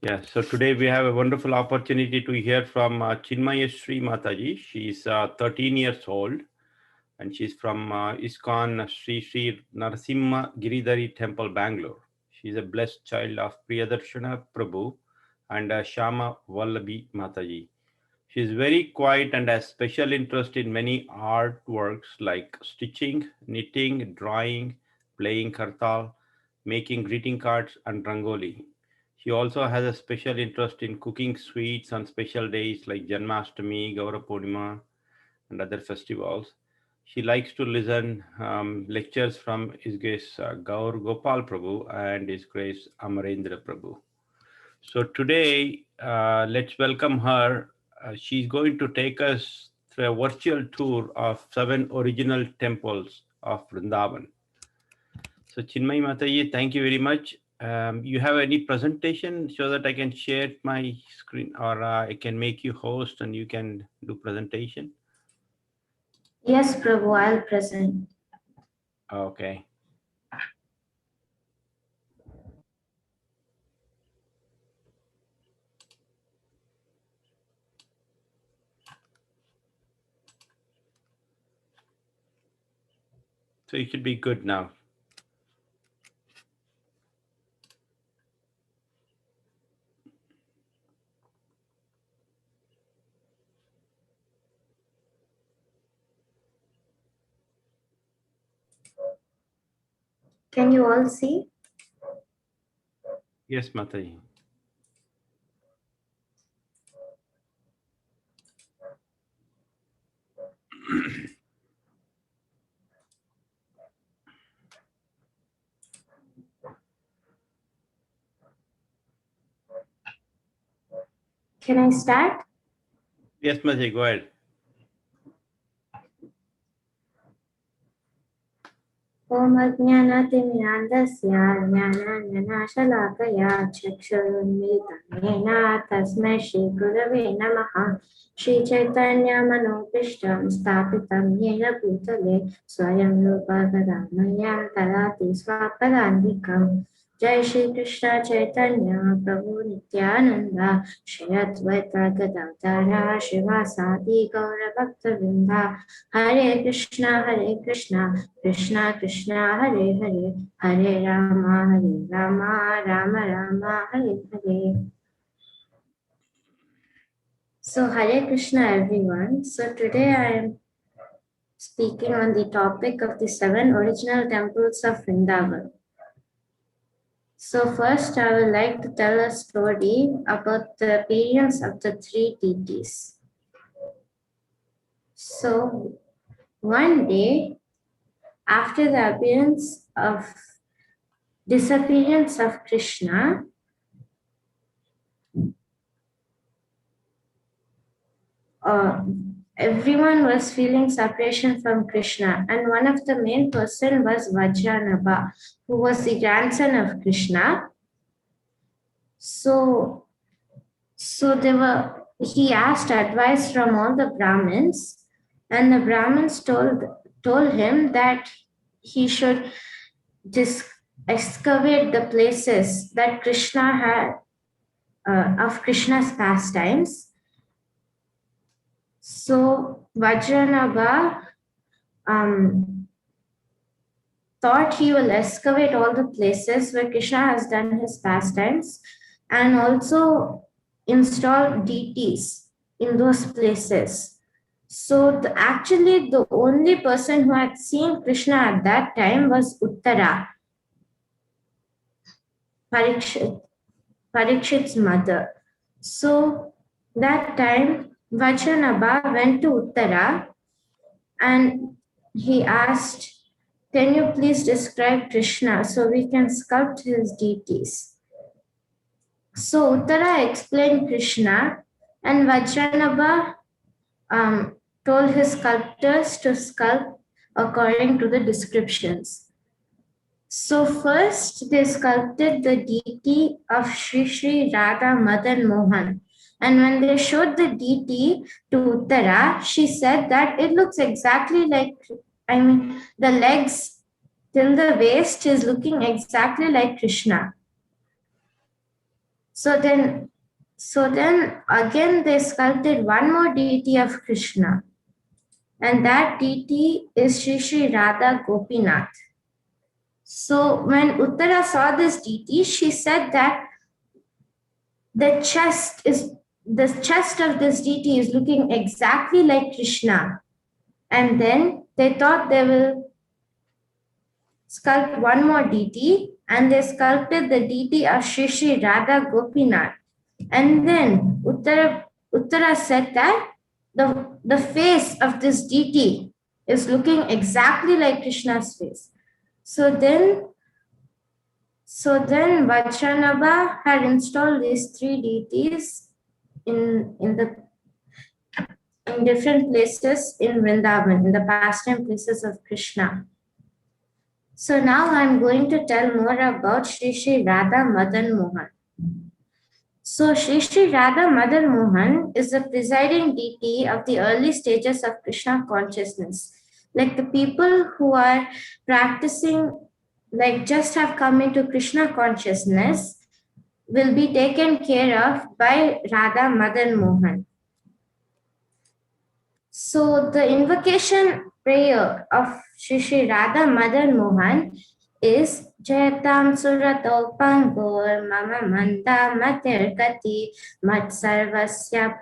Yeah, so today we have a wonderful opportunity to hear from Chinmayasri Mataji. She's 13 years old and she's from ISKCON Sri Sri Narasimha Giridhari Temple, Bangalore. She's a blessed child of Priyadarshana Prabhu and Shama Vallabhi Mataji. She's very quiet and has special interest in many artworks like stitching, knitting, drawing, playing kartal, making greeting cards, and rangoli. She also has a special interest in cooking sweets on special days like Janmashtami, Gaura Purnima, and other festivals. She likes to listen lectures from His Grace Gaur Gopal Prabhu and His Grace Amarendra Prabhu. So today, let's welcome her. She's going to take us through a virtual tour of 7 original temples of Vrindavan. So Chinmay Mataji, thank you very much. You have any presentation so that I can share my screen, or I can make you host and you can do presentation? Yes, Prabhu, I'll present. Okay. So it should be good now. Can you all see? Yes, Mataji. Can I start? Yes, Mataji, go ahead. ॐ अज्ञानतिमिरान्धस्य ज्ञानाञ्जनाशलाकया चक्षुरुन्मिलितं येन तस्मै श्रीगुरवे नमः। श्रीचैतन्यमनोभीष्टं स्थापितं येन भूतले स्वयं रूपा कदामह्यं ददाति स्वापदान्तिकम्। जय श्री कृष्ण चैतन्य प्रभु नित्यानंद श्री अद्वैत गदाधर शिवासादि गौर भक्तवृंदा। हरे कृष्णा कृष्णा कृष्णा हरे हरे, हरे Ram Ram Ram Hare Hare. So Hare Krishna everyone. So today I am speaking on the topic of the 7 original temples of Vrindavan. So first I would like to tell a story about the appearance of the 3 deities. So one day, after the disappearance of Krishna, everyone was feeling separation from Krishna, and one of the main person was Vajranabha, who was the grandson of Krishna. So he asked advice from all the Brahmins, and the Brahmins told him that he should excavate the places that Krishna had of Krishna's pastimes. So Vajranabha thought he will excavate all the places where Krishna has done his pastimes and also install deities in those places. So actually the only person who had seen Krishna at that time was Uttara, Parikshit's mother. So that time Vajranabha went to Uttara and he asked, "Can you please describe Krishna so we can sculpt his deities?" So Uttara explained Krishna, and Vajranabha told his sculptors to sculpt according to the descriptions. So first they sculpted the deity of Sri Sri Radha Madan Mohan. And when they showed the deity to Uttara, she said that it looks exactly like, the legs till the waist is looking exactly like Krishna. So then again they sculpted one more deity of Krishna, and that deity is Shri Shri Radha Gopinath. So when Uttara saw this deity, she said that the chest of this deity is looking exactly like Krishna. And then they thought they will sculpt one more deity, and they sculpted the deity of Shri Shri Radha Gopinath. And then Uttara said that the face of this deity is looking exactly like Krishna's face. So then Vajranabha had installed these three deities in different places in Vrindavan, in the pastime places of Krishna. So now I'm going to tell more about Shri Shri Radha Madan Mohan. So Shri Shri Radha Madan Mohan is the presiding deity of the early stages of Krishna consciousness. Like the people who are practicing, like just have come into Krishna consciousness, will be taken care of by Radha Madan Mohan. So the invocation prayer of Shri Shri Radha Madan Mohan is Jayatam Surato Pangor Mama Manda Matir Gati Mat Sarvasya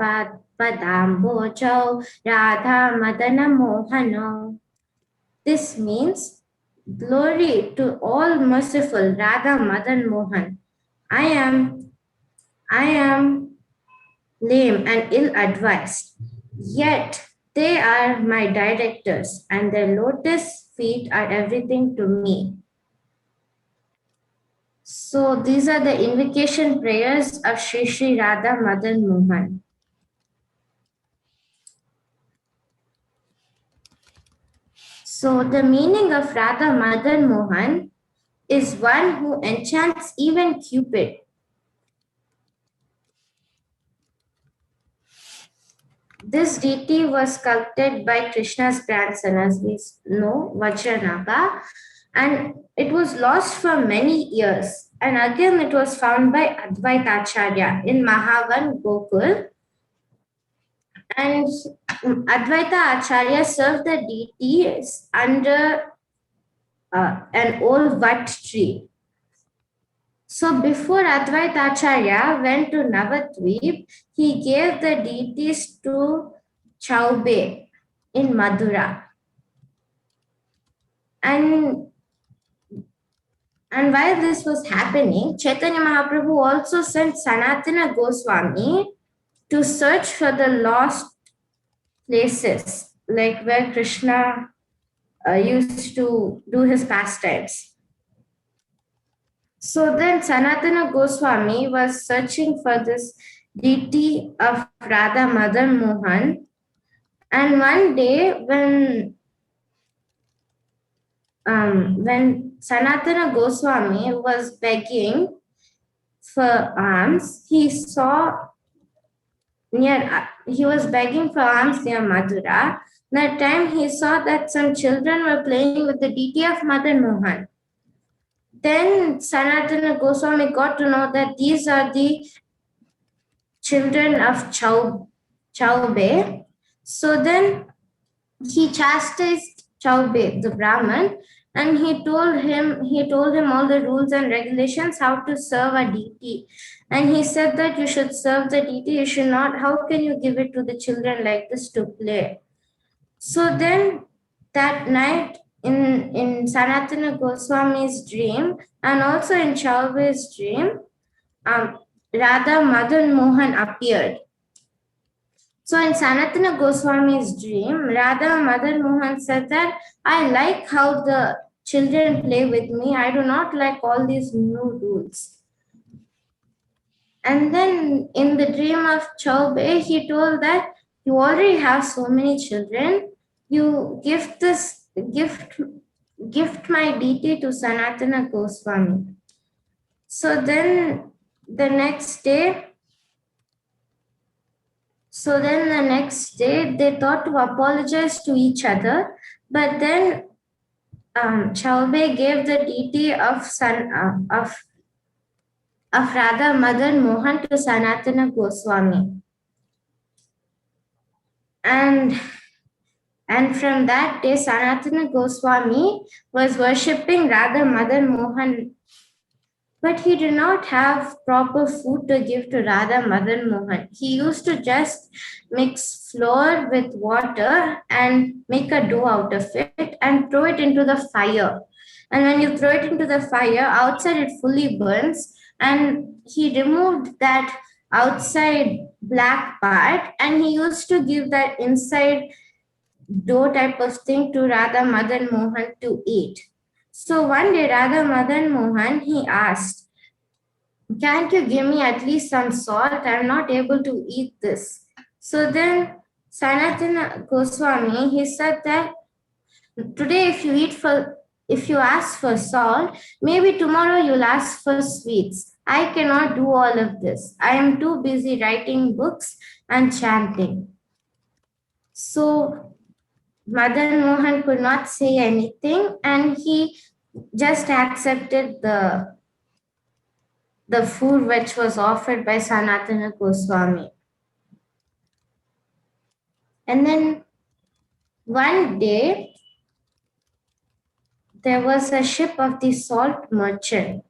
Padambojo Radha Madana Mohano. This means glory to all merciful Radha Madan Mohan. I am lame and ill-advised, yet they are my directors, and their lotus feet are everything to me. So these are the invocation prayers of Shri Shri Radha Madan Mohan. So the meaning of Radha Madan Mohan is one who enchants even Cupid. This deity was sculpted by Krishna's grandson, as we know, Vajranabha, and it was lost for many years. And again, it was found by Advaita Acharya in Mahavan, Gokul. And Advaita Acharya served the deities under an old vat tree. So before Advaita Acharya went to Navadvip, he gave the deities to Chaube in Madura. And while this was happening, Chaitanya Mahaprabhu also sent Sanatana Goswami to search for the lost places, like where Krishna used to do his pastimes. So then Sanatana Goswami was searching for this deity of Radha Madan Mohan. And one day when Sanatana Goswami was begging for alms, he was begging for alms near Madura. That time he saw that some children were playing with the deity of Madan Mohan. Then Sanatana Goswami got to know that these are the children of Chaube. So then he chastised Chaube, the Brahman, and he told him all the rules and regulations how to serve a deity. And he said that you should serve the deity, you should not, how can you give it to the children like this to play? So then that night in Sanatana Goswami's dream and also in Chaube's dream, Radha Madan Mohan appeared. So in Sanatana Goswami's dream, Radha Madan Mohan said that I like how the children play with me. I do not like all these new rules. And then in the dream of Chaube, he told that you already have so many children. You gift my deity to Sanatana Goswami. So then the next day, they thought to apologize to each other, but then Chaube gave the deity of of Radha Madan Mohan to Sanatana Goswami. And from that day, Sanatana Goswami was worshipping Radha Madan Mohan, but he did not have proper food to give to Radha Madan Mohan. He used to just mix flour with water and make a dough out of it and throw it into the fire. And when you throw it into the fire, outside it fully burns. And he removed that outside black part and he used to give that inside dough type of thing to Radha Madan Mohan to eat. So one day Radha Madan Mohan, he asked, can't you give me at least some salt? I'm not able to eat this. So then Sanatana Goswami, he said that today if you ask for salt, maybe tomorrow you'll ask for sweets. I cannot do all of this. I am too busy writing books and chanting. So Madan Mohan could not say anything and he just accepted the food which was offered by Sanatana Goswami. And then one day, there was a ship of the salt merchant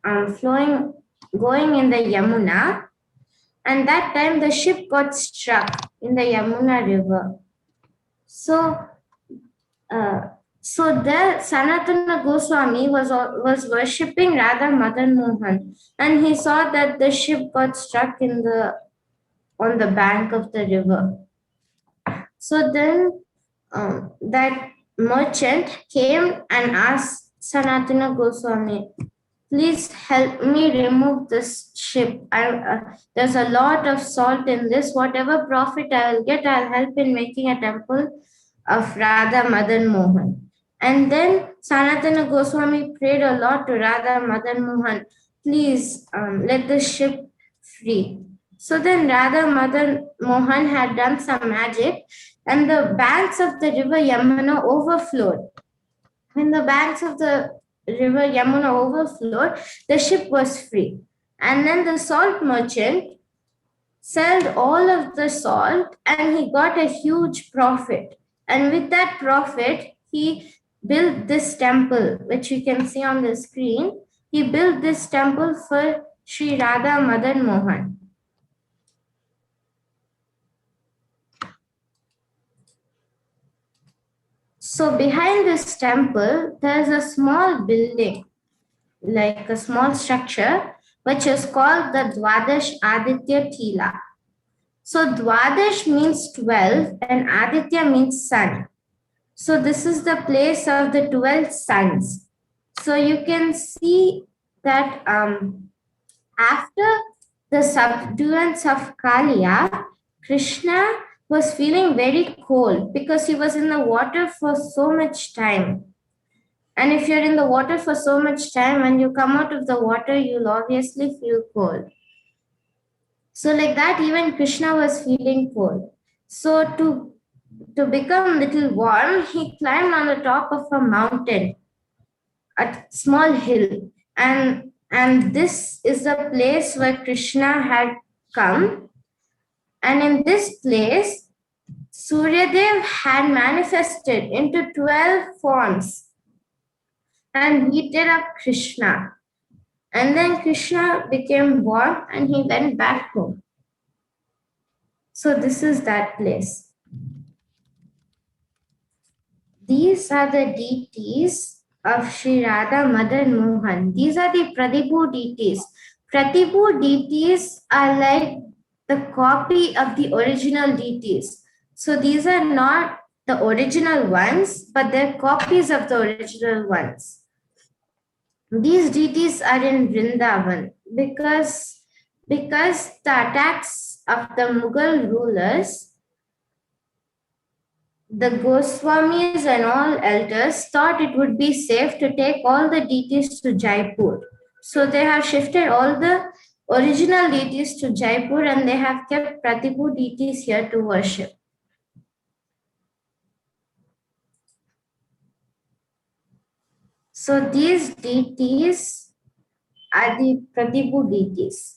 going in the Yamuna, and that time the ship got struck in the Yamuna river. So there Sanatana Goswami was worshipping Radha Madan Mohan, and he saw that the ship got struck on the bank of the river. So then that merchant came and asked Sanatana Goswami, please help me remove this ship. There's a lot of salt in this. Whatever profit I'll get, I'll help in making a temple of Radha Madan Mohan. And then Sanatana Goswami prayed a lot to Radha Madan Mohan, please let the ship free. So then Radha Madan Mohan had done some magic and the banks of the river Yamuna overflowed. When the banks of the river Yamuna overflowed, the ship was free. And then the salt merchant sold all of the salt and he got a huge profit. And with that profit, he built this temple, which you can see on the screen. He built this temple for Sri Radha Madan Mohan. So behind this temple, there's a small building, like a small structure, which is called the Dwadash Aditya Tila. So Dwadash means 12 and Aditya means sun. So this is the place of the 12 suns. So you can see that after the subduance of Kaliya, Krishna was feeling very cold because he was in the water for so much time. And if you're in the water for so much time, when you come out of the water, you'll obviously feel cold. So like that, even Krishna was feeling cold. So to become little warm, he climbed on the top of a mountain, a small hill. And this is the place where Krishna had come. And in this place, Suryadev had manifested into 12 forms and heated up Krishna. And then Krishna became warm and he went back home. So this is that place. These are the deities of Sri Radha Madan Mohan. These are the Pratibhu deities. Pratibhu deities are like the copy of the original deities. So these are not the original ones, but they're copies of the original ones. These deities are in Vrindavan because the attacks of the Mughal rulers, the Goswamis and all elders thought it would be safe to take all the deities to Jaipur. So they have shifted all the original deities to Jaipur and they have kept Pratibhu deities here to worship. So these deities are the Pratibhu deities.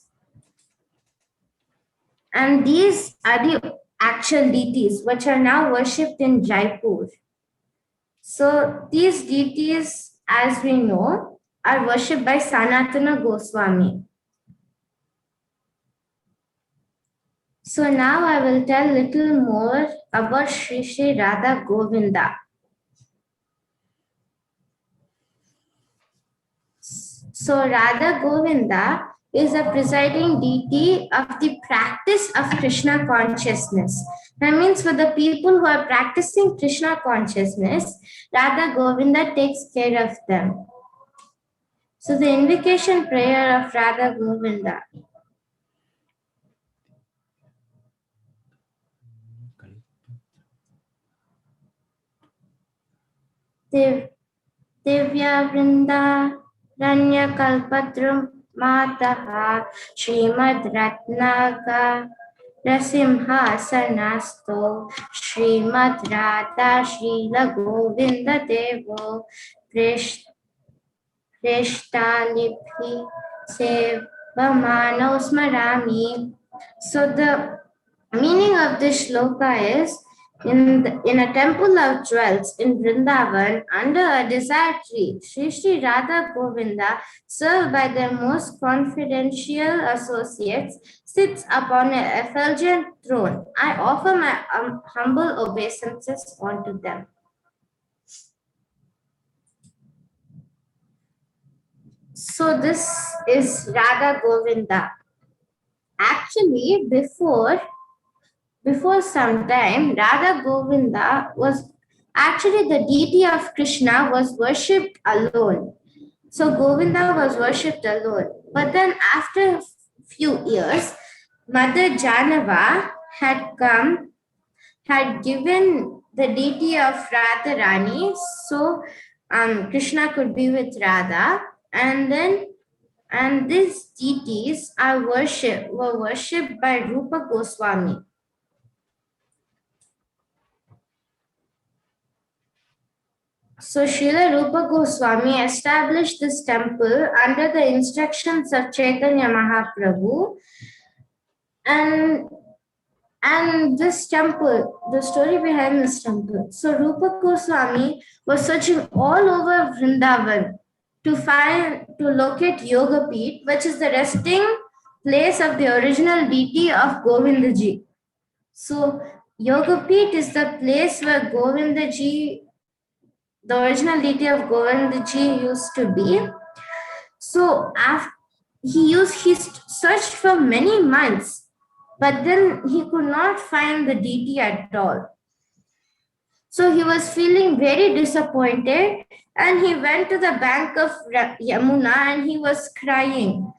And these are the actual deities which are now worshipped in Jaipur. So these deities, as we know, are worshipped by Sanatana Goswami. So now I will tell little more about Sri Sri Radha Govinda. So Radha Govinda is a presiding deity of the practice of Krishna consciousness. That means for the people who are practicing Krishna consciousness, Radha Govinda takes care of them. So the invocation prayer of Radha Govinda. Divya Vrinda Ranya Kalpatrum Mataha Srimad Ratnaga Rasimha Sanasto Srimad Radha Srila Govinda Devo Preshtalibhi Sevamano Smarami. So the meaning of this shloka is in a temple of jewels in Vrindavan, under a desert tree, Sri Sri Radha Govinda, served by their most confidential associates, sits upon an effulgent throne. I offer my humble obeisances unto them. So this is Radha Govinda. Actually, before some time, Radha Govinda was actually the deity of Krishna was worshipped alone. So Govinda was worshipped alone. But then after a few years, Mother Janava had given the deity of Radharani, so Krishna could be with Radha, and these deities were worshipped by Rupa Goswami. So Srila Rupa Goswami established this temple under the instructions of Chaitanya Mahaprabhu, and this temple, the story behind this temple. So Rupa Goswami was searching all over Vrindavan to locate Yogapeeth, which is the resting place of the original deity of Govindaji. So Yogapeeth is the place where Govindaji, the original deity of Govindaji, used to be. So he searched for many months, but then he could not find the deity at all. So he was feeling very disappointed, and he went to the bank of Yamuna and he was crying.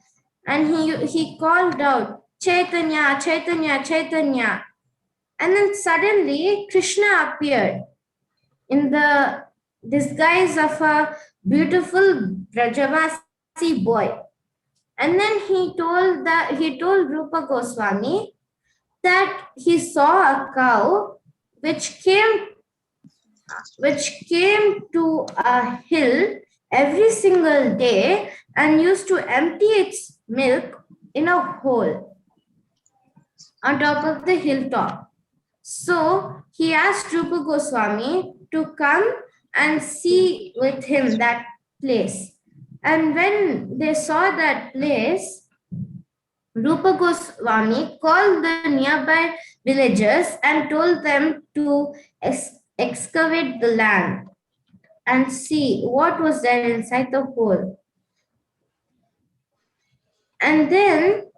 And he called out, Chaitanya, Chaitanya, Chaitanya. And then suddenly Krishna appeared in the disguise of a beautiful Brajavasi boy. And then he told Rupa Goswami that he saw a cow which came to a hill every single day and used to empty its milk in a hole on top of the hilltop. So he asked Rupa Goswami to come and see with him that place. And when they saw that place, Rupa Goswami called the nearby villagers and told them to excavate the land and see what was there inside the hole. And then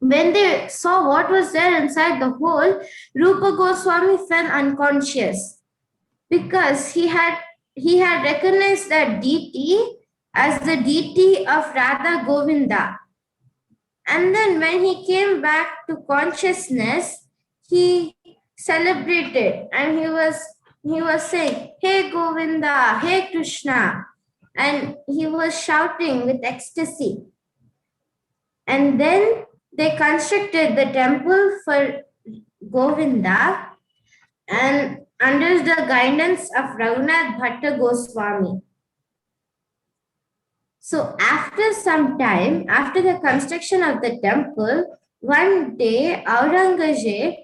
when they saw what was there inside the hole, Rupa Goswami fell unconscious because he had recognized that deity as the deity of Radha Govinda. And then when he came back to consciousness, he celebrated and he was saying, "Hey Govinda, hey Krishna," and he was shouting with ecstasy. And then they constructed the temple for Govinda and under the guidance of Raghunath Bhatta Goswami. So after some time, after the construction of the temple, one day Aurangzeb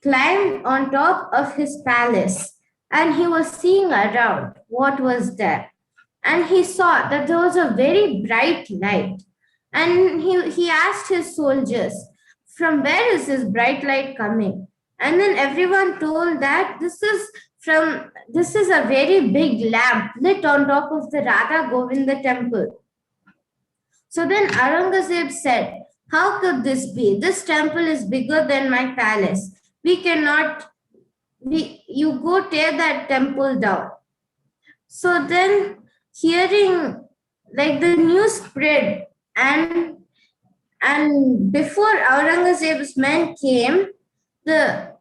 climbed on top of his palace and he was seeing around what was there. And he saw that there was a very bright light. And he asked his soldiers, from where is this bright light coming? And then everyone told that this is a very big lamp lit on top of the Radha Govinda temple. So then Aurangzeb said, how could this be? This temple is bigger than my palace. You go tear that temple down. So then hearing, like, the news spread, and before Aurangzeb's men came, the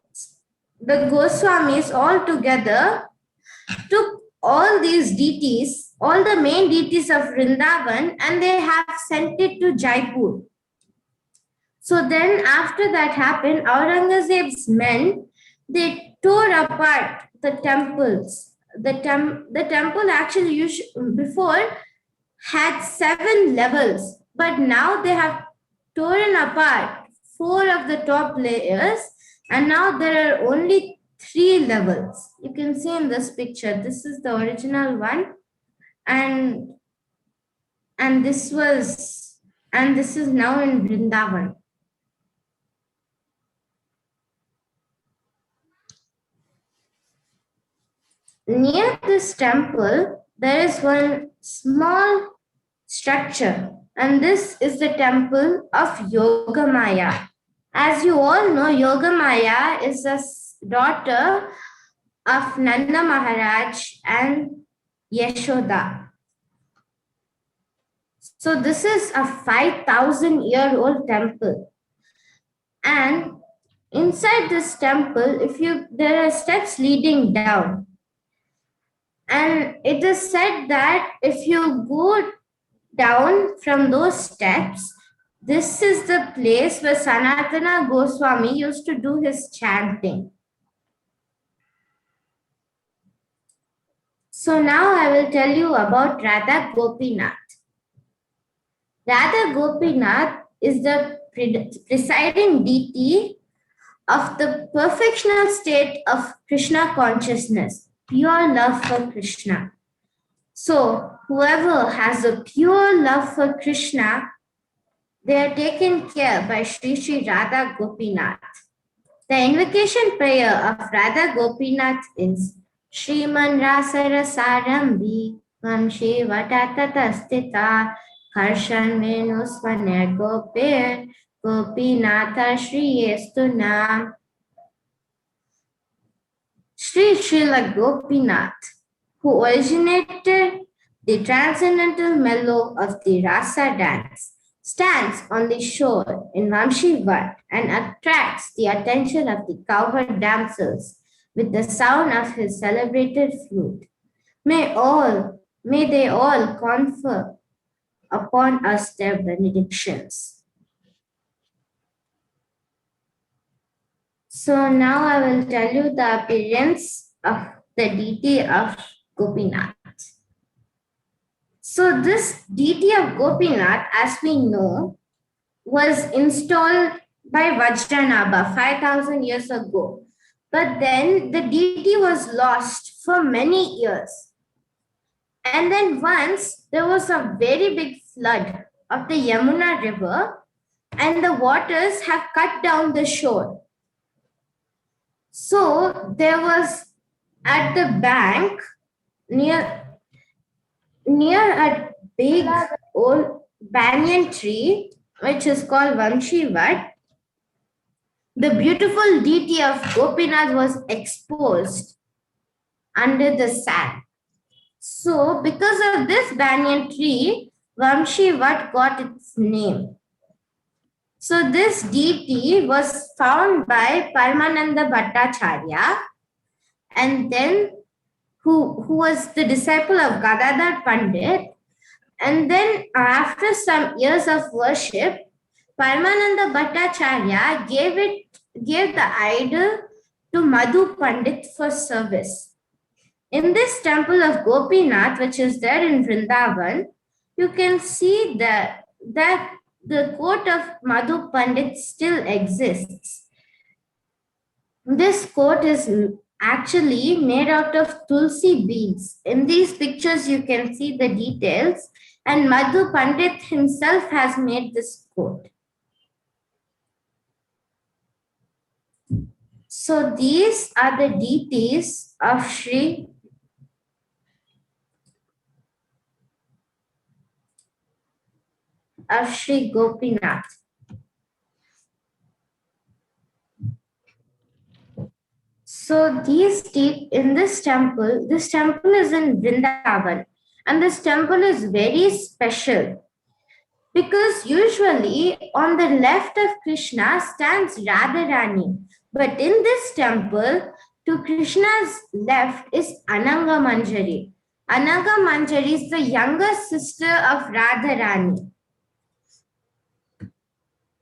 Goswamis all together took all these deities, all the main deities of Vrindavan, and they have sent it to Jaipur. So then after that happened, Aurangzeb's men, they tore apart the temples. The temple actually before had 7 levels, but now they have torn apart 4 of the top layers, and now there are only 3 levels. You can see in this picture, this is the original one, and this is now in Vrindavan. Near this temple, there is one small structure, and this is the temple of Yogamaya. As you all know, Yogamaya is a daughter of Nanda Maharaj and Yashoda. So this is a 5,000-year-old temple. And inside this temple, there are steps leading down. And it is said that if you go down from those steps, this is the place where Sanatana Goswami used to do his chanting. So now I will tell you about Radha Gopinath. Radha Gopinath is the presiding deity of the perfectional state of Krishna consciousness, pure love for Krishna. So whoever has a pure love for Krishna, they are taken care by Sri Sri Radha Gopinath. The invocation prayer of Radha Gopinath is Shriman Rasara Sarambi Vamshi Vatatata Stita Harshan Venusvane Gopir Gopinatha Shri Estuna. Sri Srila Gopinath, who originated the transcendental mellow of the Rasa dance, stands on the shore in Vamshivat and attracts the attention of the cowherd damsels with the sound of his celebrated flute. May they all confer upon us their benedictions. So now I will tell you the appearance of the deity of Gopinath. So this deity of Gopinath, as we know, was installed by Vajranabha 5,000 years ago. But then the deity was lost for many years. And then once there was a very big flood of the Yamuna river, and the waters have cut down the shore. So there was at the bank near a big old banyan tree, which is called Vamshivat, the beautiful deity of Gopinath was exposed under the sand. So because of this banyan tree, Vamshivat got its name. So this deity was found by Paramananda Bhattacharya, and then who was the disciple of Gadadhar Pandit. And then after some years of worship, Paramananda Bhattacharya gave the idol to Madhu Pandit for service. In this temple of Gopinath, which is there in Vrindavan, you can see that the court of Madhu Pandit still exists. This court is actually made out of tulsi beads. In these pictures, you can see the details, and Madhu Pandit himself has made this court. So these are the deities of Sri Gopinath. So in this temple is in Vrindavan, and this temple is very special because usually on the left of Krishna stands Radharani, but in this temple to Krishna's left is Ananga Manjari. Ananga Manjari is the younger sister of Radharani.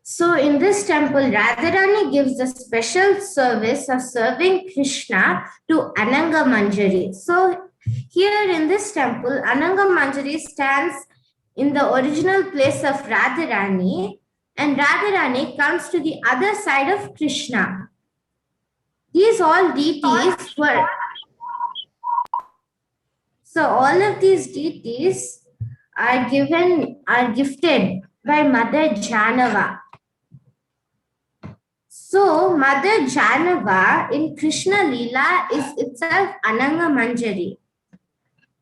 So in this temple, Radharani gives the special service of serving Krishna to Ananga Manjari. So here in this temple, Ananga Manjari stands in the original place of Radharani, and Radharani comes to the other side of Krishna. These all deities were... So all of these deities are gifted by Mother Janava. So Mother Janava in Krishna Leela is itself Ananga Manjari.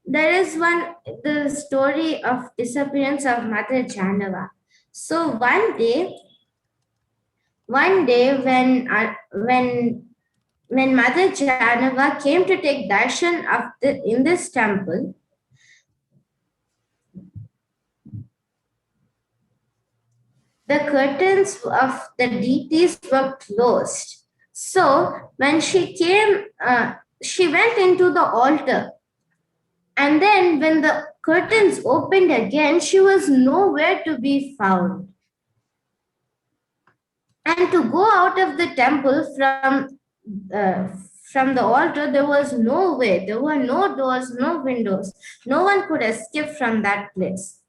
There is the story of disappearance of Mother Janava. So one day when Mother Janava came to take darshan in this temple, the curtains of the deities were closed. So when she came, she went into the altar. And then when the curtains opened again, she was nowhere to be found. And to go out of the temple from the altar, there was no way. There were no doors, no windows. No one could escape from that place.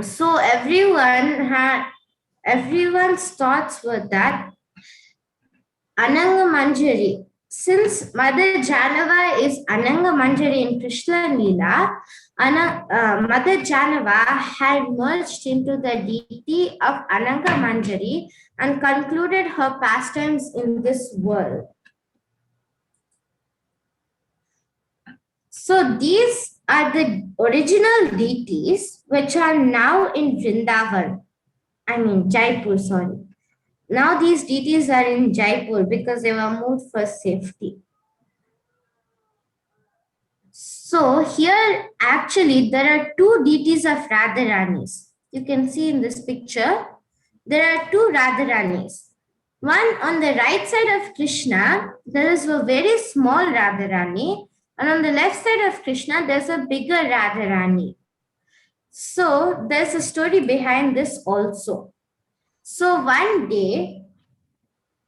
So everyone's thoughts were that Ananga Manjari, since Mother Janava is Ananga Manjari in Krishna Leela, Mother Janava had merged into the deity of Ananga Manjari and concluded her pastimes in this world. So these are the original deities which are now in Vrindavan. Jaipur, sorry. Now these deities are in Jaipur because they were moved for safety. So here actually there are two deities of Radharanis. You can see in this picture, there are two Radharanis. One on the right side of Krishna, there is a very small Radharani, and on the left side of Krishna, there's a bigger Radharani. So there's a story behind this also. So one day,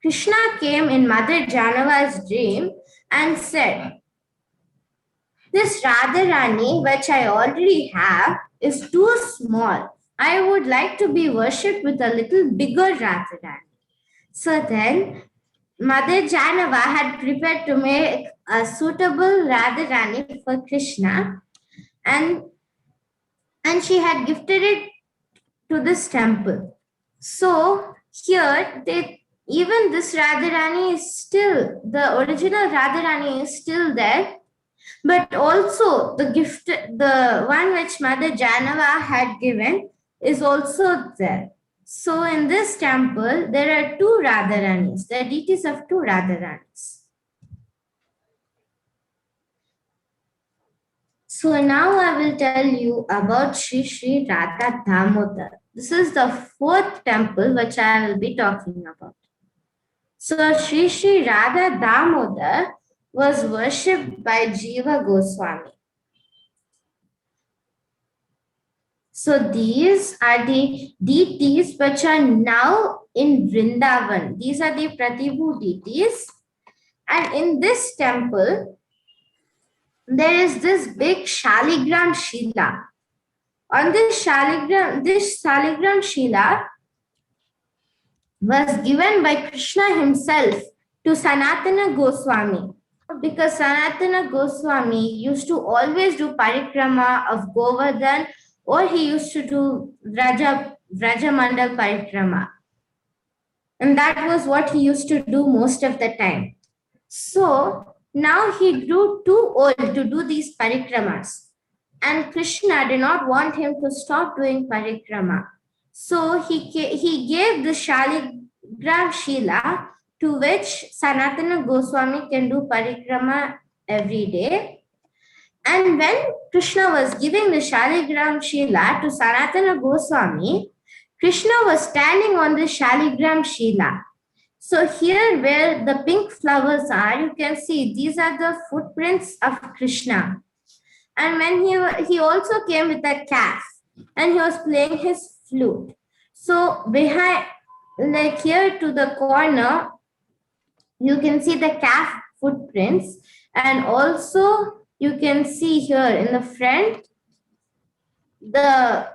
Krishna came in Mother Janava's dream and said, "This Radharani, which I already have, is too small. I would like to be worshipped with a little bigger Radharani." So then, Mother Janava had prepared to make a suitable Radharani for Krishna, and she had gifted it to this temple. So here, even this Radharani is still, the original Radharani is still there, but also the one which Mother Janava had given is also there. So in this temple, there are two Radharanis, the deities of two Radharanis. So now I will tell you about Sri Sri Radha Damodar. This is the fourth temple which I will be talking about. So Sri Sri Radha Damodar was worshipped by Jiva Goswami. So these are the deities which are now in Vrindavan. These are the Pratibhu deities. And in this temple, there is this big Shaligram Shila. On this Shaligram Shila was given by Krishna himself to Sanatana Goswami, because Sanatana Goswami used to always do parikrama of Govardhan, or he used to do Vrajamandal parikrama. And that was what he used to do most of the time. So now he grew too old to do these parikramas. And Krishna did not want him to stop doing parikrama. So he gave the Shaligram Shila, to which Sanatana Goswami can do parikrama every day. And when Krishna was giving the Shaligram Shila to Sanatana Goswami, Krishna was standing on the Shaligram Shila. So here where the pink flowers are, you can see these are the footprints of Krishna. And when he also came with a calf and he was playing his flute. So behind, like here to the corner, you can see the calf footprints, and also you can see here in the front the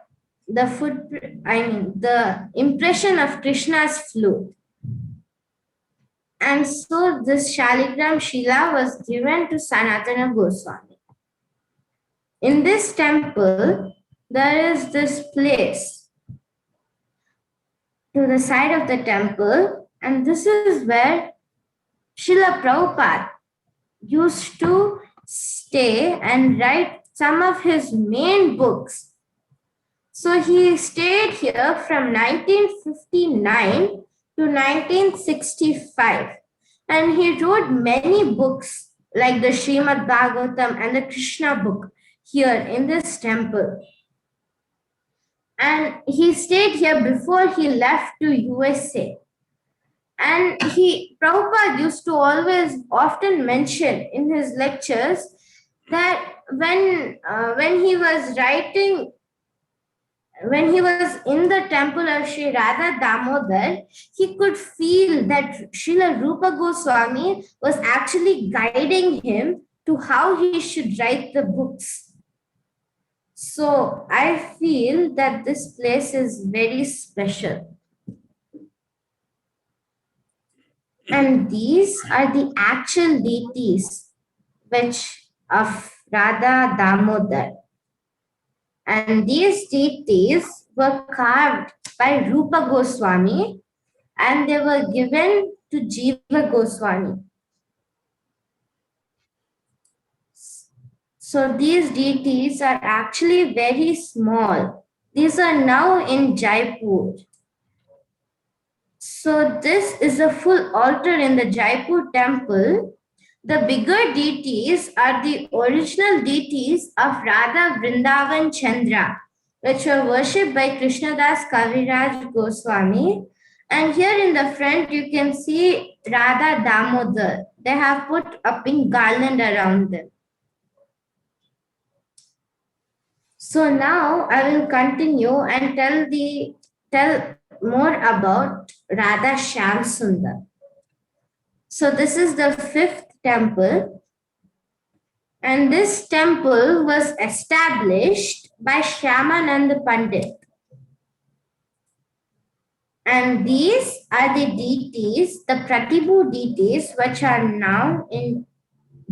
impression of Krishna's flute. And so this Shaligram Shila was given to Sanatana Goswami. In this temple, there is this place to the side of the temple, and this is where Srila Prabhupada used to stay and write some of his main books. So he stayed here from 1959 to 1965, and he wrote many books like the Srimad Bhagavatam and the Krishna book here in this temple. And he stayed here before he left to USA. And Prabhupada used to often mention in his lectures that when he was in the temple of Sri Radha Damodar, he could feel that Srila Rupa Goswami was actually guiding him to how he should write the books. So I feel that this place is very special. And these are the actual deities of Radha Damodar. And these deities were carved by Rupa Goswami, and they were given to Jiva Goswami. So these deities are actually very small. These are now in Jaipur. So this is a full altar in the Jaipur temple. The bigger deities are the original deities of Radha Vrindavan Chandra, which were worshipped by Krishnadas Kaviraj Goswami. And here in the front, you can see Radha Damodar. They have put a pink garland around them. So now I will continue and tell more about Radha Shyam Sundar. So this is the 5th temple, and this temple was established by Shyamananda Pandit. And these are the deities, the Pratibhu deities, which are now in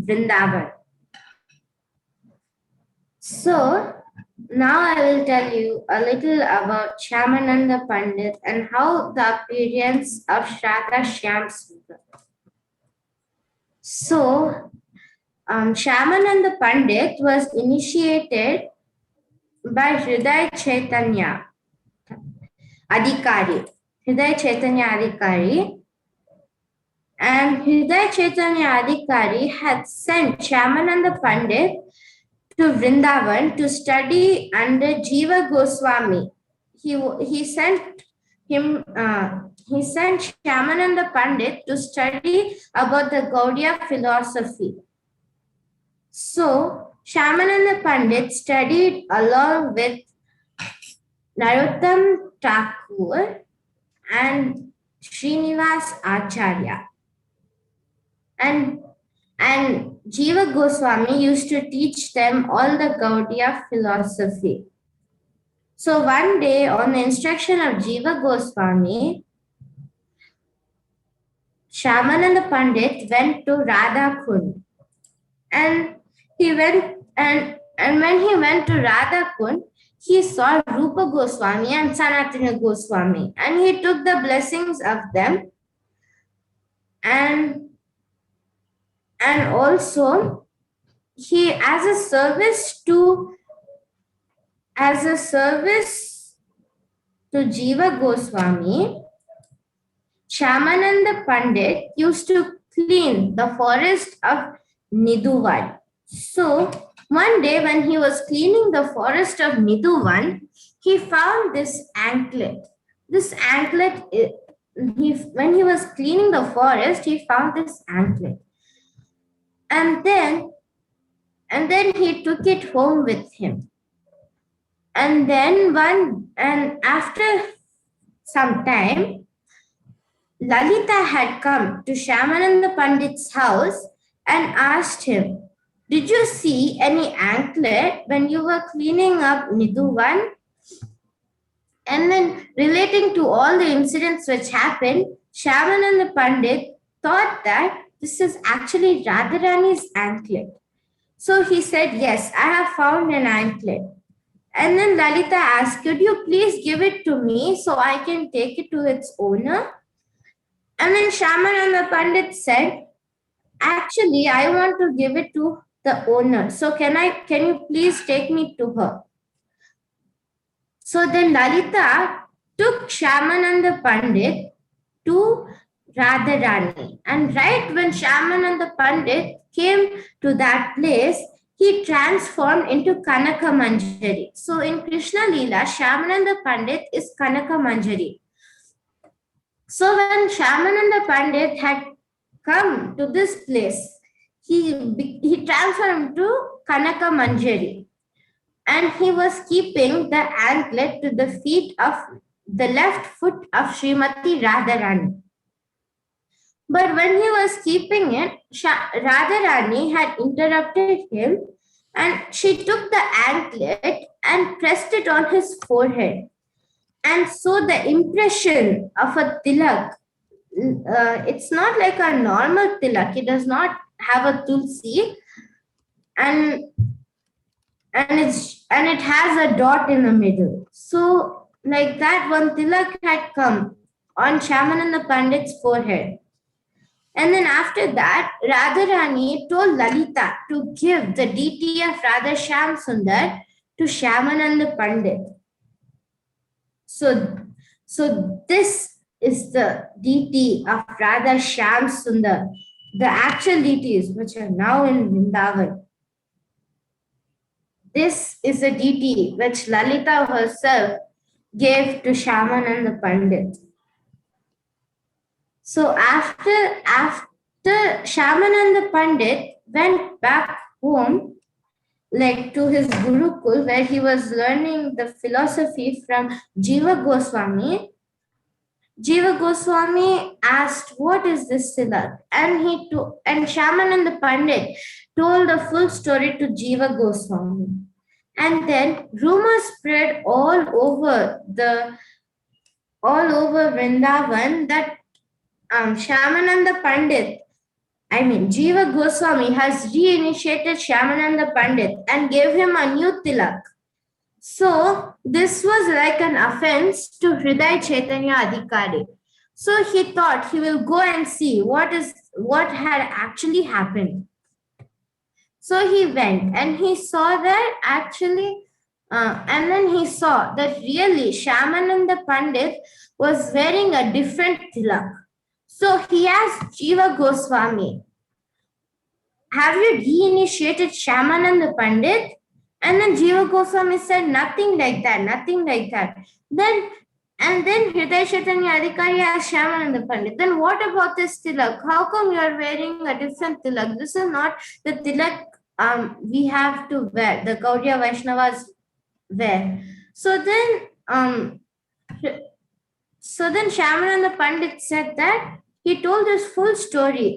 Vrindavan. So now I will tell you a little about Shyamananda Pandit and how the appearance of Radha Shyam Sundar. So Shyamananda Pandit was initiated by Hriday Chaitanya Adhikari. Hriday Chaitanya Adhikari. And Hriday Chaitanya Adhikari had sent Shyamananda Pandit to Vrindavan to study under Jiva Goswami. He sent Shyamananda Pandit to study about the Gaudiya philosophy. So Shyamananda Pandit studied along with Narottam Thakur and Srinivas Acharya. And Jiva Goswami used to teach them all the Gaudiya philosophy. So one day, on the instruction of Jiva Goswami, Shyamananda Pandit went to Radha Kund, and when he went to Radha Kund, he saw Rupa Goswami and Sanatana Goswami, and he took the blessings of them, and also he, as a service to Jiva Goswami, Shyamananda Pandit used to clean the forest of Nidhuvan. So one day when he was cleaning the forest of Nidhuvan, he found this anklet. This anklet, when he was cleaning the forest, he found this anklet. And then he took it home with him. And after some time, Lalita had come to Shyamananda Pandit's house and asked him, "Did you see any anklet when you were cleaning up Nidhuvan?" And then, relating to all the incidents which happened, Shyamananda Pandit thought that this is actually Radharani's anklet. So he said, "Yes, I have found an anklet." And then Lalita asked, "Could you please give it to me so I can take it to its owner?" And then Shyamananda Pandit said, "Actually, I want to give it to the owner. So can you please take me to her?" So then Lalita took Shyamananda Pandit to Radharani. And right when Shyamananda Pandit came to that place, he transformed into Kanaka Manjari. So in Krishna Leela, Shyamananda Pandit is Kanaka Manjari. So when Shyamananda Pandit had come to this place, he transformed to Kanaka Manjari, and he was keeping the anklet to the feet of the left foot of Srimati Radharani. But when he was keeping it, Radharani had interrupted him, and she took the anklet and pressed it on his forehead. And so the impression of a tilak, it's not like a normal tilak. It does not have a tulsi, and it has a dot in the middle. So like that, one tilak had come on Shyamananda Pandit's forehead. And then after that, Radharani told Lalita to give the deity of Radha Shyam Sundar to Shyamananda Pandit. So this is the deity of Radha Shyam Sundar, the actual deities which are now in Vrindavan. This is a deity which Lalita herself gave to Shyamananda Pandit. So after Shyamananda Pandit went back home, like to his Gurukul, where he was learning the philosophy from Jiva Goswami, Jiva Goswami asked, "What is this tilak?" And Shyamananda Pandit told the full story to Jiva Goswami. And then rumors spread all over Vrindavan that Shyamananda Pandit, Jiva Goswami has reinitiated Shyamananda Pandit and gave him a new tilak. So this was like an offense to Hriday Chaitanya Adhikari. So he thought he will go and see what had actually happened. So he went and he saw that actually, and then he saw that really Shyamananda Pandit was wearing a different tilak. So he asked Jiva Goswami, "Have you reinitiated Shyamananda Pandit?" And then Jiva Goswami said, nothing like that. Then Hriday Chaitanya Adhikari asked Shyamananda Pandit, "Then what about this tilak? How come you are wearing a different tilak? This is not the tilak we have to wear, the Gaudiya Vaishnavas wear." So then Shyamananda Pandit said that he told his full story,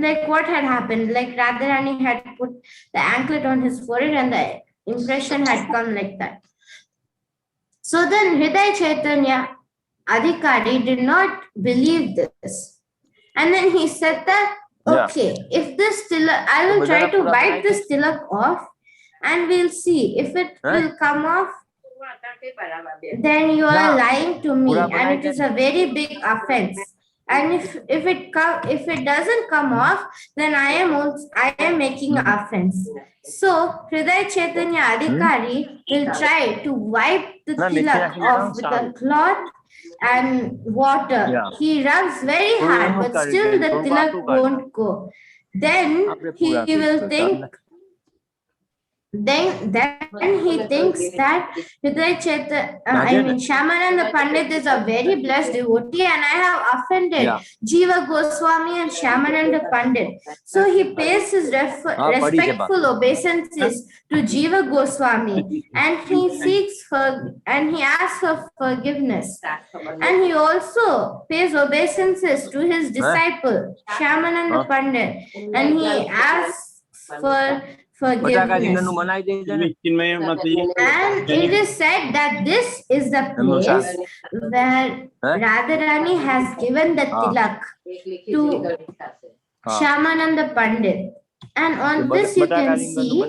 like what had happened, like Radharani had put the anklet on his forehead and the impression had come like that. So then Hriday Chaitanya Adhikari did not believe this. And then he said that, okay, if this tilak, I will try to wipe this tilak off and we'll see if it will come off. Then you are lying to me and it is a very big offense. And if it doesn't come off, then I am making an offense. So Hriday Chaitanya Adhikari will try to wipe the tilak off with a cloth and water. He rubs very hard, but still the tilak won't go. Then he will think. Then he thinks that Shyamananda Pandit is a very blessed devotee and I have offended Jiva Goswami and Shyamananda Pandit. So he pays his respectful obeisances to Jiva Goswami and he asks for forgiveness. And he also pays obeisances to his disciple Shyamananda Pandit and he asks for forgiveness. And it is said that this is the place where Radharani has given the tilak to Shyamananda Pandit. And on this you can see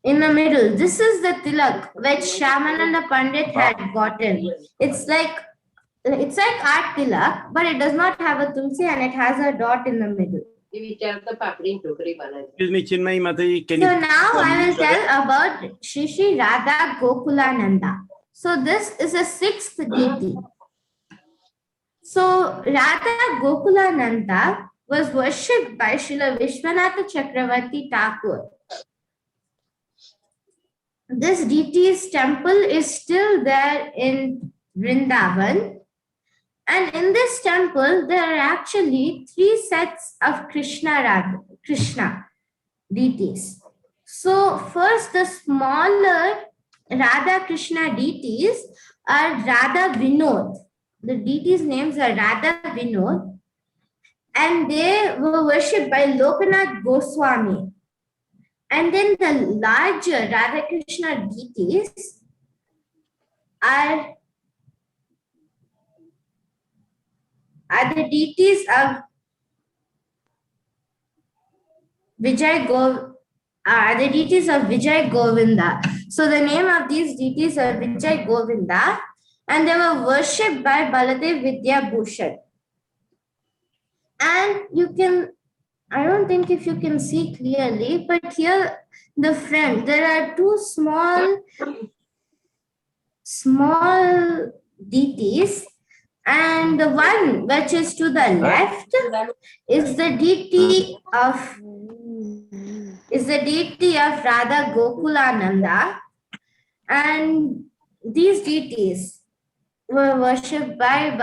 in the middle, this is the tilak which Shyamananda Pandit had gotten. It's like art tilak, but it does not have a tulsi and it has a dot in the middle. Excuse me, Chinmayi Mataji, can So now I will tell about Shri Shri Radha Gokulananda. So this is a sixth deity. So Radha Gokulananda was worshipped by Srila Vishwanatha Chakravarti Thakur. This deity's temple is still there in Vrindavan. And in this temple, there are actually 3 sets of Krishna deities. So first, the smaller Radha Krishna deities are Radha Vinod. The deities' names are Radha Vinod. And they were worshipped by Lokanath Goswami. And then the larger Radha Krishna deities are the deities of Vijay Govinda. So the name of these deities are Vijay Govinda and they were worshipped by Baladev Vidya Bhushan. And I don't think if you can see clearly, but here there are 2 small deities. And the one which is to the left is the deity of Radha Gokulananda. And these deities were worshipped by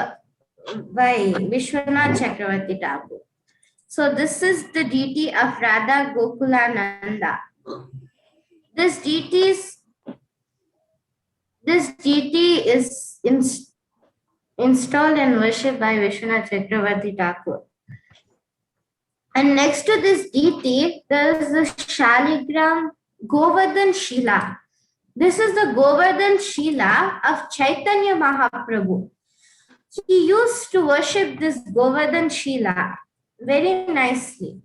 Vishwanath Chakravarti Thakur. So this is the deity of Radha Gokulananda. This deity is installed and worshipped by Vishwanath Chakravarti Thakur. And next to this deity, there is the Shaligram Govardhan Shila. This is the Govardhan Shila of Chaitanya Mahaprabhu. He used to worship this Govardhan Shila very nicely.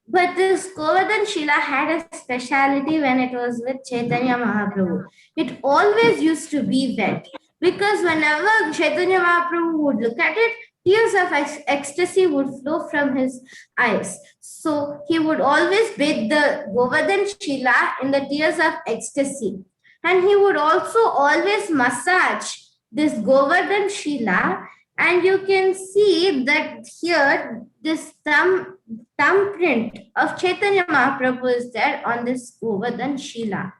But this Govardhan Shila had a speciality when it was with Chaitanya Mahaprabhu. It always used to be wet. Because whenever Chaitanya Mahaprabhu would look at it, tears of ecstasy would flow from his eyes. So he would always bathe the Govardhan Shila in the tears of ecstasy. And he would also always massage this Govardhan Shila. And you can see that here, this thumbprint of Chaitanya Mahaprabhu is there on this Govardhan Shila.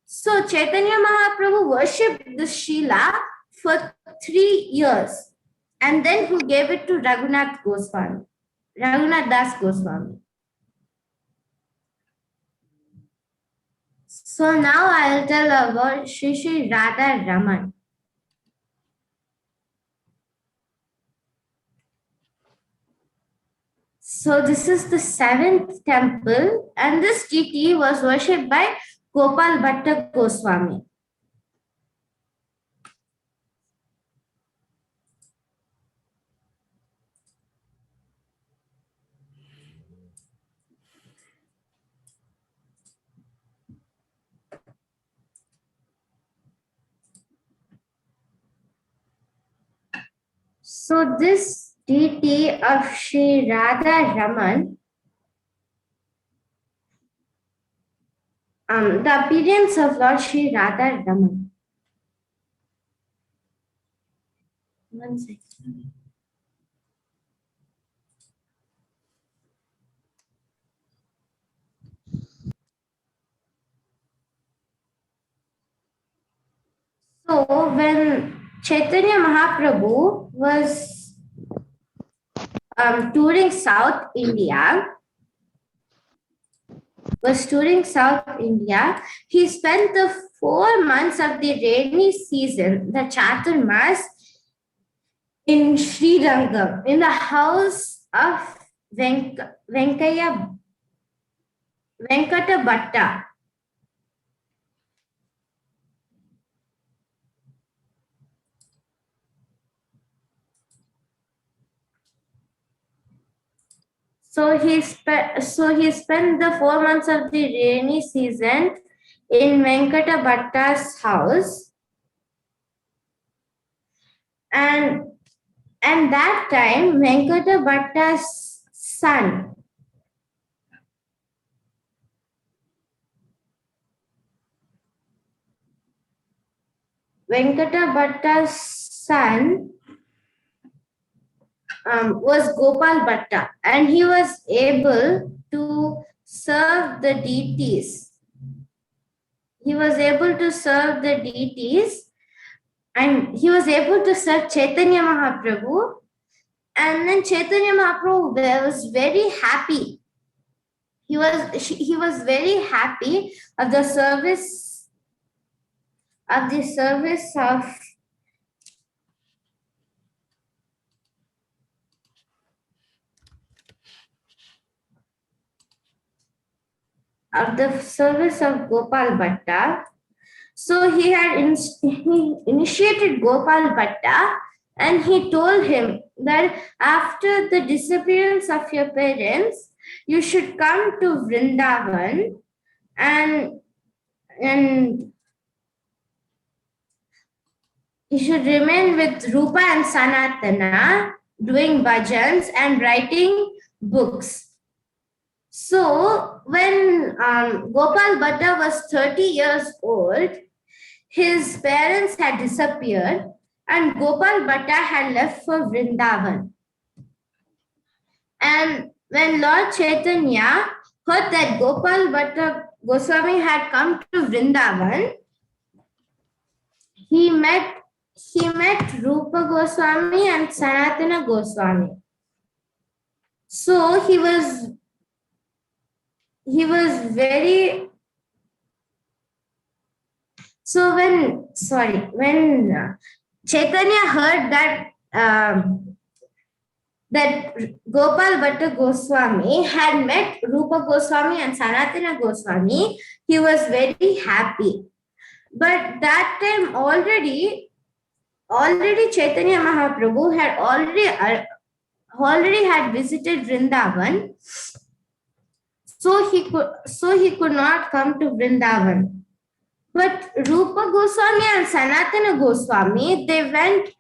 So Chaitanya Mahaprabhu worshipped this Shila for 3 years. And then he gave it to Raghunath Das Goswami. So now I'll tell about Shri Shri Radha Raman. So this is the 7th temple, and this deity was worshipped by Gopal Bhatta Goswami. So this deity of Sri Radha Raman, the appearance of Lord Sri Radha Raman. One second. So when Chaitanya Mahaprabhu was touring South India, he spent the 4 months of the rainy season, the Chaturmas, in Sri Rangam, in the house of Venkata Bhatta. So he spent the 4 months of the rainy season in Venkata Bhatta's house, and that time Venkata Bhatta's son, was Gopal Bhatta, and he was able to serve the deities. And he was able to serve Chaitanya Mahaprabhu, and then Chaitanya Mahaprabhu was very happy. He was very happy of the service of Gopal Bhatta. So he initiated Gopal Bhatta, and he told him that after the disappearance of your parents, you should come to Vrindavan and you should remain with Rupa and Sanatana, doing bhajans and writing books. So when Gopal Bhatta was 30 years old, his parents had disappeared and Gopal Bhatta had left for Vrindavan. And when Lord Chaitanya heard that Gopal Bhatta Goswami had come to Vrindavan, he met Rupa Goswami and Sanatana Goswami. So he was very. So when Chaitanya heard that Gopal Bhatta Goswami had met Rupa Goswami and Sanatana Goswami, he was very happy. But that time already Chaitanya Mahaprabhu had already had visited Vrindavan, so he could not come to Vrindavan. But Rupa Goswami and Sanatana Goswami, they went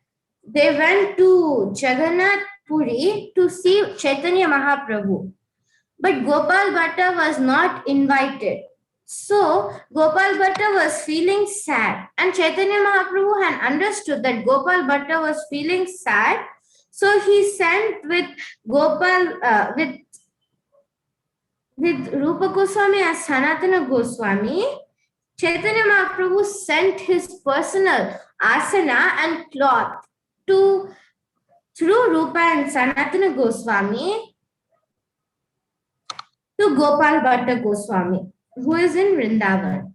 to Jagannath Puri to see Chaitanya Mahaprabhu. But Gopal Bhatta was not invited. So Gopal Bhatta was feeling sad, and Chaitanya Mahaprabhu had understood that Gopal Bhatta was feeling sad. So he sent with Rupa Goswami and Sanatana Goswami. Chaitanya Mahaprabhu sent his personal asana and cloth through Rupa and Sanatana Goswami to Gopal Bhatta Goswami, who is in Vrindavan.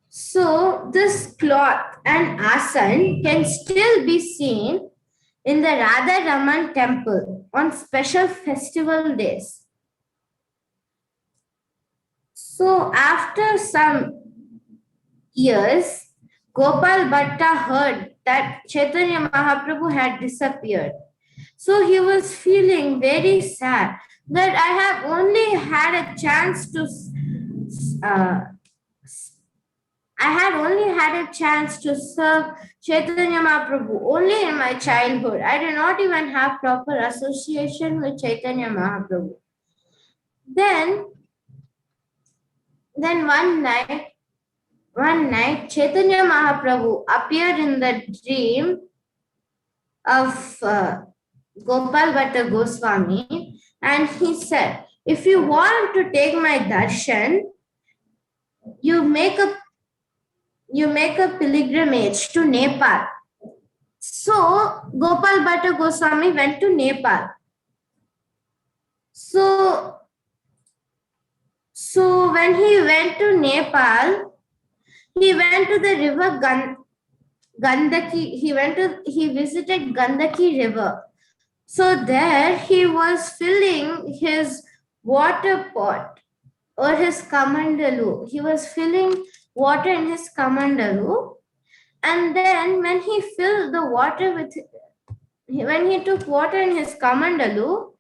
So this cloth and asan can still be seen in the Radha Raman temple on special festival days. So after some years, Gopal Bhatta heard that Chaitanya Mahaprabhu had disappeared. So he was feeling very sad that I have only had a chance to I had only had a chance to serve Chaitanya Mahaprabhu only in my childhood. I did not even have proper association with Chaitanya Mahaprabhu. Then one night, Chaitanya Mahaprabhu appeared in the dream of Gopal Bhatta Goswami, and he said, if you want to take my darshan, you make a pilgrimage to Nepal. So Gopal Bhatta Goswami went to Nepal. So when he went to Nepal, he went to the river Gandaki. He visited Gandaki river. So there he was filling his water pot or his kamandalu. He was filling water in his kamandalu. And then when he filled the water when he took water in his kamandalu,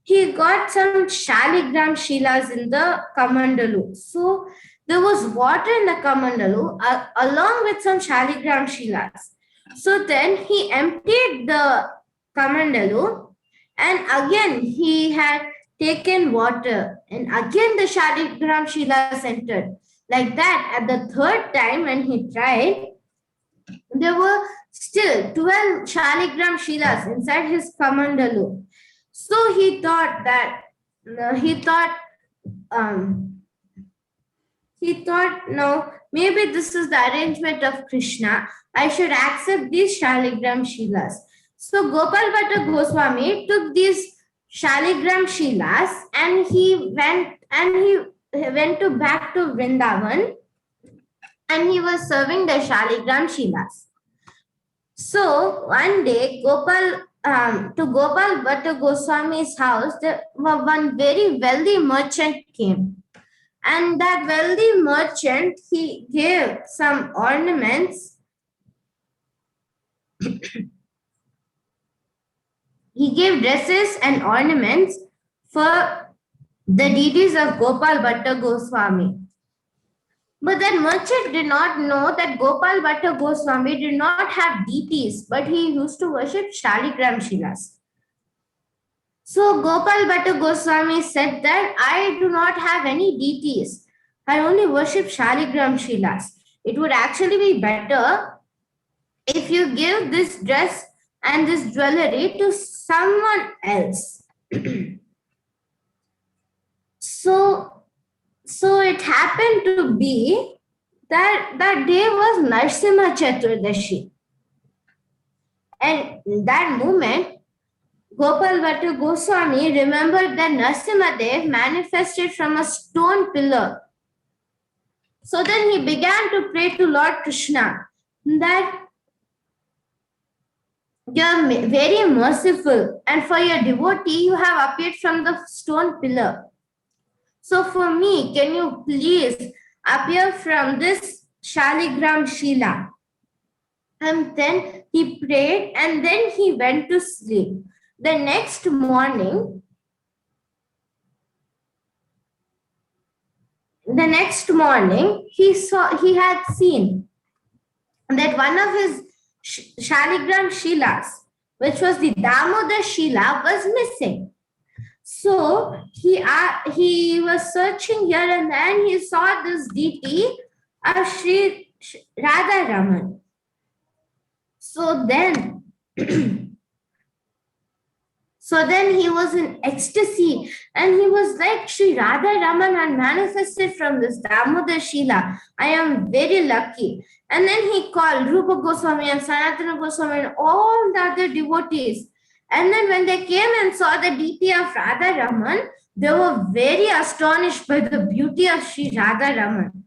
he got some shaligram shilas in the kamandalu. So there was water in the kamandalu along with some shaligram shilas. So then he emptied the kamandalu, and again he had taken water, and again the shaligram shilas entered. Like that, at the third time when he tried, there were still 12 shaligram shilas inside his kamandalu. So he thought no, maybe this is the arrangement of Krishna. I should accept these shaligram shilas. So Gopal Bhatta Goswami took these shaligram shilas and he went back to Vrindavan, and he was serving the shaligram shilas. So one day, to Gopal Bhatta Goswami's house, one very wealthy merchant came. And that wealthy merchant, he gave some ornaments. He gave dresses and ornaments for the deities of Gopal Bhatta Goswami. But that merchant did not know that Gopal Bhatta Goswami did not have deities, but he used to worship shaligram shilas. So Gopal Bhatta Goswami said that I do not have any deities. I only worship shaligram shilas. It would actually be better if you give this dress and this jewelry to someone else. So it happened to be that that day was Narsimha Chaturdashi. And in that moment, Gopal Bhatta Goswami remembered that Narsimha Dev manifested from a stone pillar. So then he began to pray to Lord Krishna that you are very merciful, and for your devotee you have appeared from the stone pillar. So for me, can you please appear from this shaligram shila? And then he prayed, and then he went to sleep. The next morning, he had seen that one of his shaligram shilas, which was the Damodar Shila, was missing. So he was searching here and there, and he saw this deity of Sri Radha Raman. So then he was in ecstasy, and he was like, Sri Radha Raman had manifested from this Damodar Shila. I am very lucky. And then he called Rupa Goswami and Sanatana Goswami and all the other devotees. And then when they came and saw the deity of Radha Raman, they were very astonished by the beauty of Sri Radha Raman.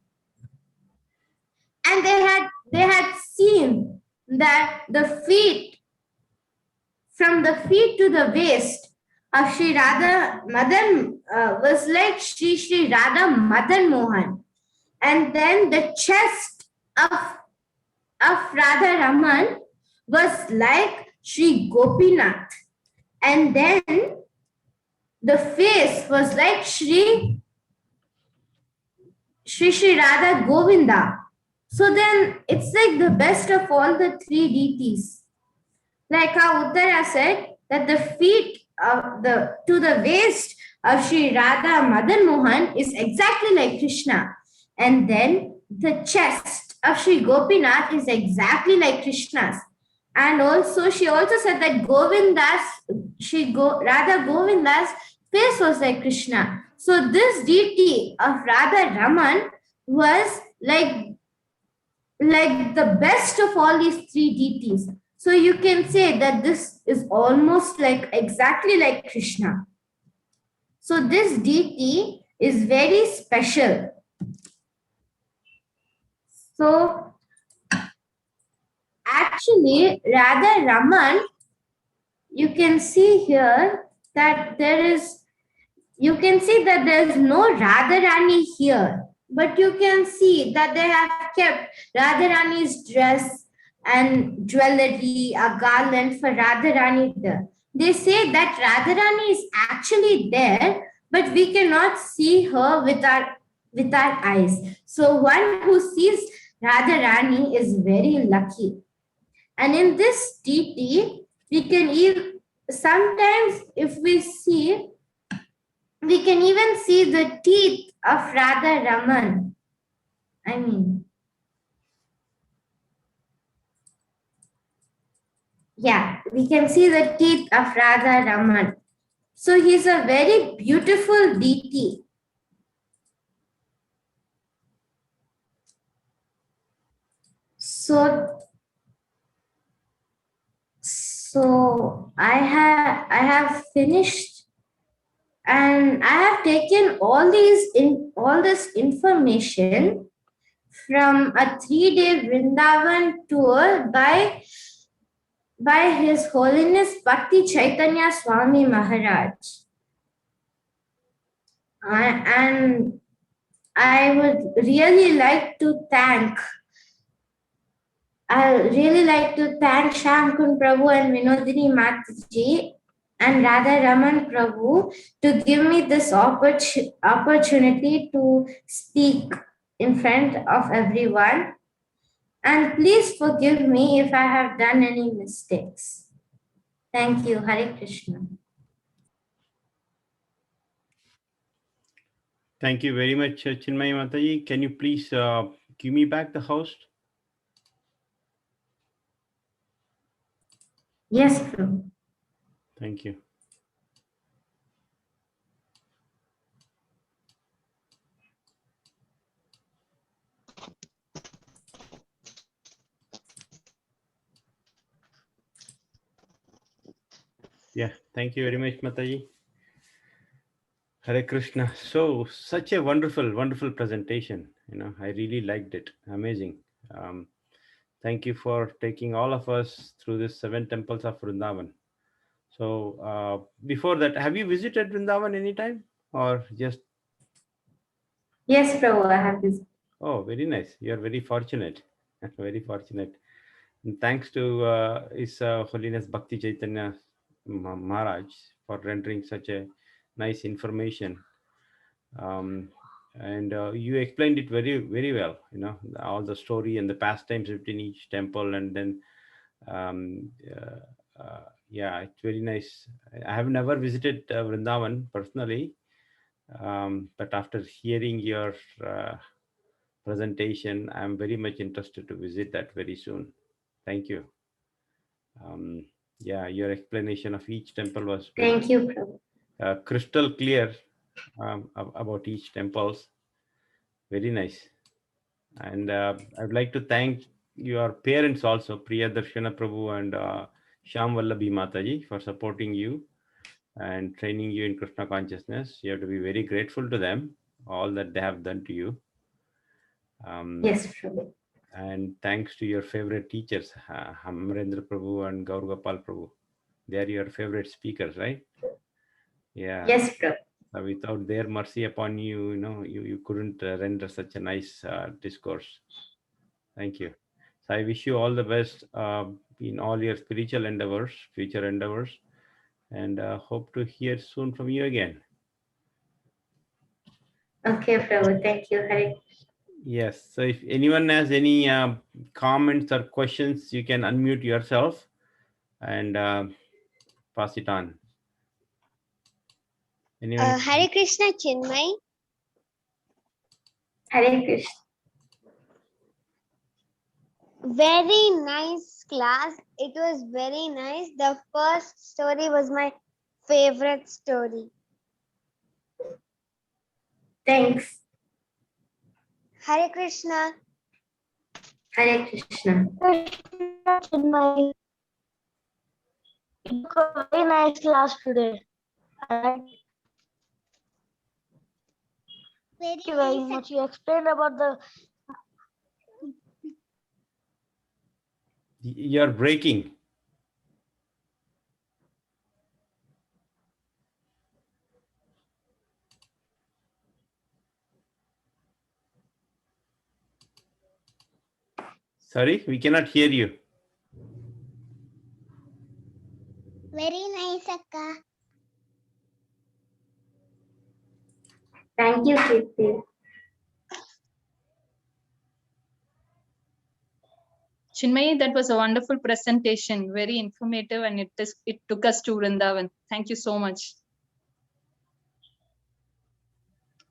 And they had seen that the feet, from the feet to the waist of Sri Radha Madan was like Sri Radha Madan Mohan. And then the chest of Radha Raman was like Sri Gopinath. And then the face was like Sri Radha Govinda. So then it's like the best of all the three deities. Like how Uttara said that the feet of the to the waist of Sri Radha Madan Mohan is exactly like Krishna. And then the chest of Sri Gopinath is exactly like Krishna's. And also she also said that Radha Govinda's face was like Krishna. So this deity of Radha Raman was like the best of all these three deities. So you can say that this is almost like exactly like Krishna. So this deity is very special. So actually, Radha Raman, you can see here that you can see that there is no Radharani here, but you can see that they have kept Radharani's dress and jewelry, a garland for Radharani there. They say that Radharani is actually there, but we cannot see her with our eyes. So one who sees Radharani is very lucky. And in this deity, we can even sometimes if we can even see the teeth of Radha Raman. We can see the teeth of Radha Raman. So he's a very beautiful deity. So I have finished, and I have taken all this information from a 3-day Vrindavan tour by His Holiness Bhakti Chaitanya Swami Maharaj. And I would really like to thank Shyam Kun Prabhu and Vinodini Mataji and Radha Raman Prabhu to give me this opportunity to speak in front of everyone. And please forgive me if I have done any mistakes. Thank you. Hare Krishna. Thank you very much, Chinmay Mataji. Can you please give me back the host? Yes, Prabhu. Thank you. Yeah, thank you very much, Mataji. Hare Krishna. So, such a wonderful, wonderful presentation. I really liked it. Amazing. Thank you for taking all of us through the 7 temples of Vrindavan. So, before that, have you visited Vrindavan anytime or just? Yes, Prabhu, I have visited. Oh, very nice. You are very fortunate. Very fortunate. And thanks to His Holiness Bhakti Chaitanya Maharaj for rendering such a nice information. And you explained it very, very well, all the story and the pastimes between each temple. And then, yeah, it's very nice. I have never visited Vrindavan personally, but after hearing your presentation, I'm very much interested to visit that very soon. Thank you. Yeah, your explanation of each temple was Thank you, Prabhu. Crystal clear about each temples. Very nice. And I'd like to thank your parents also, Priya Darshana Prabhu and Shyam Vallabhi Mataji, for supporting you and training you in Krishna consciousness. You have to be very grateful to them, all that they have done to you. Yes, Prabhu. And thanks to your favorite teachers, Amarendra Prabhu and Gaur Gopal Prabhu. They are your favorite speakers, right? Yeah. Yes, Prabhu. Without their mercy upon you, you couldn't render such a nice discourse. Thank you. So I wish you all the best in all your spiritual endeavors, future endeavors, and hope to hear soon from you again. Okay, Prabhu. Thank you. Hare. Yes. So if anyone has any comments or questions, you can unmute yourself and pass it on. Anyone? Hare Krishna Chinmay. Hare Krishna. Very nice class. It was very nice. The first story was my favorite story. Thanks. Hare Krishna. Hare Krishna. Chinmay. You took a very nice class today. Thank you very much. You explained about the You're breaking. Sorry, we cannot hear you. Very nice, Akka. Thank you, Kirti. Chinmay, that was a wonderful presentation, very informative, and it took us to Vrindavan. Thank you so much.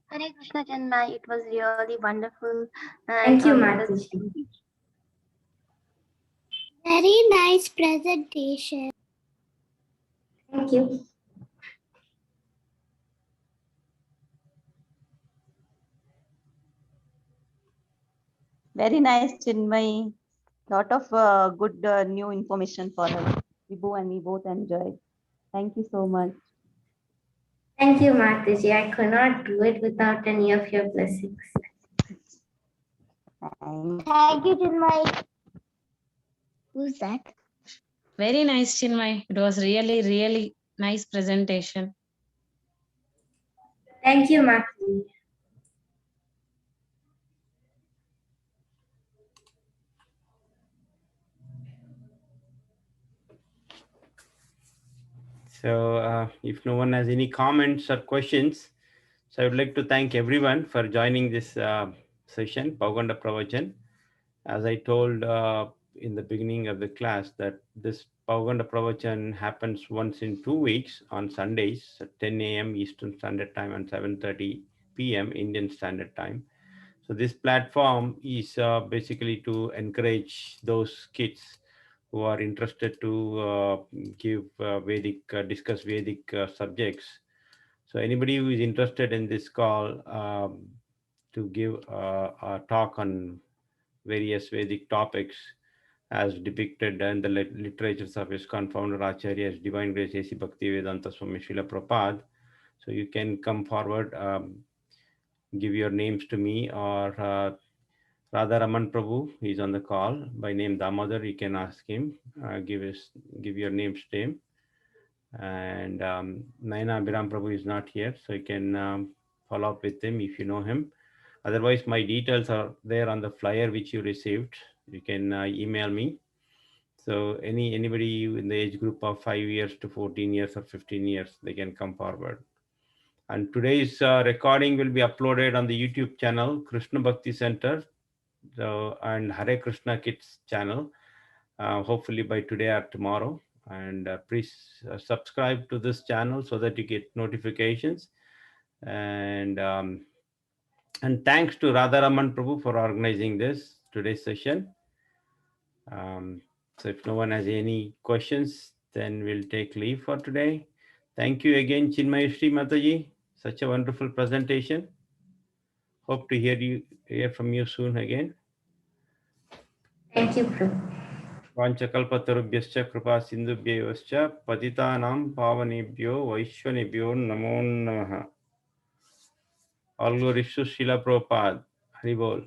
Hare Krishna Chinmay. It was really wonderful. Thank you, Mataji. Very nice presentation. Thank you. Very nice, Chinmay. Lot of good new information for us. Vibhu and me both enjoyed. Thank you so much. Thank you, Mataji. I could not do it without any of your blessings. Thank you, Chinmay. Who's that? Very nice, Chinmay. It was really, really nice presentation. Thank you, Mataji. So if no one has any comments or questions, so I would like to thank everyone for joining this session, Pauganda Pravachan. As I told in the beginning of the class that this Pauganda Pravachan happens once in 2 weeks on Sundays at 10 a.m. Eastern Standard Time and 7:30 p.m. Indian Standard Time. So this platform is basically to encourage those kids who are interested to give discuss Vedic subjects. So anybody who is interested in this call to give a talk on various Vedic topics as depicted in the literatures of ISKCON founder Acharya as Divine Grace A.C. Bhaktivedanta Swami Srila Prabhupada. So you can come forward, give your names to me or Radha Raman Prabhu, he's on the call by name Damodar. You can ask him, give your names to him. And Naina Abhiram Prabhu is not here, so you can follow up with him if you know him. Otherwise, my details are there on the flyer which you received. You can email me. So anybody in the age group of 5 years to 14 years or 15 years, they can come forward. And today's recording will be uploaded on the YouTube channel, Krishna Bhakti Center. So, and Hare Krishna Kids channel, hopefully by today or tomorrow. And please subscribe to this channel so that you get notifications. And thanks to Radharaman Prabhu for organizing this today's session. So if no one has any questions, then we'll take leave for today. Thank you again, Chinmayashri Mataji. Such a wonderful presentation. Hope to hear from you soon again. Thank you, Prabhu. Vanchakalpatarubhyascha kripa sindhubhyayascha patitanam pavanebhyo vaishvanebhyo namo namaha. All glories to Srila Prabhupada. Hari Bol.